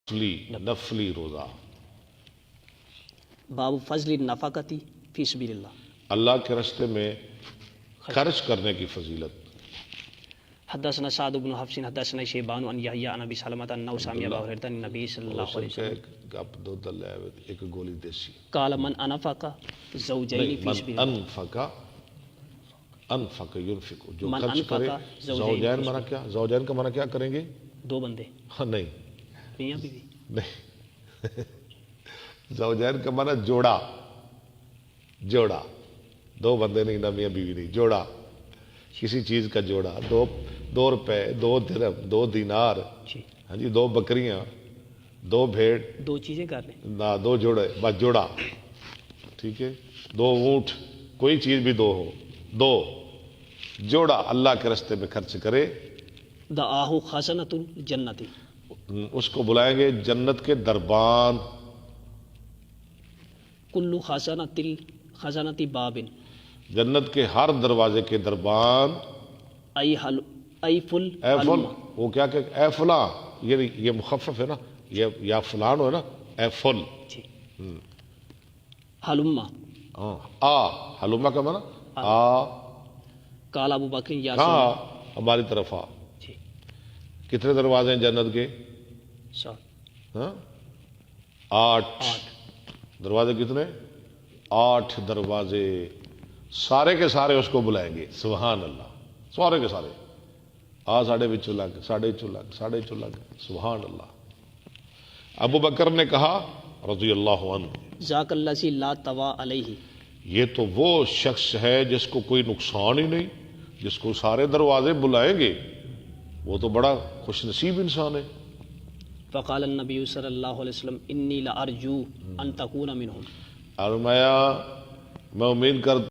نفلی روزہ۔ باب فضل النفقتی فی سبیل اللہ، اللہ کے راستے میں خرچ کرنے کی فضیلت۔ حدثنا سعد بن حفص حدثنا شیبان عن یحییٰ عن ابی سلمۃ انہ سمع ابا ہریرہ عن النبی صلی اللہ علیہ وسلم آپ دو دلے ایک گولی دیسی قال من انفق زوجین فی سبیل اللہ، انفق ينفق، جو من خرچ انفق کرے۔ زوجین زوجین مانا کیا؟ زوجین کا مانا کیا کریں گے؟ دو بندے، ہاں نہیں میاں بیوی۔ نہیں زوجین کا مانا جوڑا، جوڑا، دو بندے نہیں، نہ میاں بیوی نہیں، جوڑا، کسی چیز کا جوڑا، دو روپے، دو درہم، دو دینار، جی، ہاں جی، دو بکریاں، دو بھیڑ، دو چیزیں کر لیں، نہ دو جوڑے، بس جوڑا، ٹھیک ہے، دو اونٹ، کوئی چیز بھی دو ہو، دو جوڑا اللہ کے راستے میں خرچ کرے، دعاہ خزنۃ الجنت، اس کو بلائیں گے جنت کے دربان۔ کل خزنۃ باب، جنت کے ہر دروازے کے دربان، ای فل اے فل، وہ کیا کہ اے فلاں، یہ مخفف ہے نا، یہ یا فلان ہو نا، اے فل، جی، حلما، آ حلومہ کا مانا آ، قال ابو بکر یا کہاں؟ ہماری طرف آ۔ جی، کتنے دروازے ہیں جنت کے؟ سات، ہاں 8 دروازے، کتنے؟ 8 دروازے، سارے کے سارے اس کو بلائیں گے، سبحان اللہ، سارے کے سارے، ساڑھے بچوں لگ، ساڑھے چو لگ، ساڑھے چو لگ، سبحان اللہ۔ ابو بکر نے کہا رضی اللہ عنہ، ذاک الذی لا توا علیہ، یہ تو وہ شخص ہے جس کو کوئی نقصان ہی نہیں، جس کو سارے دروازے بلائیں گے، وہ تو بڑا خوش نصیب انسان ہے۔ فقال النبی صلی اللہ علیہ وسلم انی لارجو ان تکون منہم، اور میں امید کرتا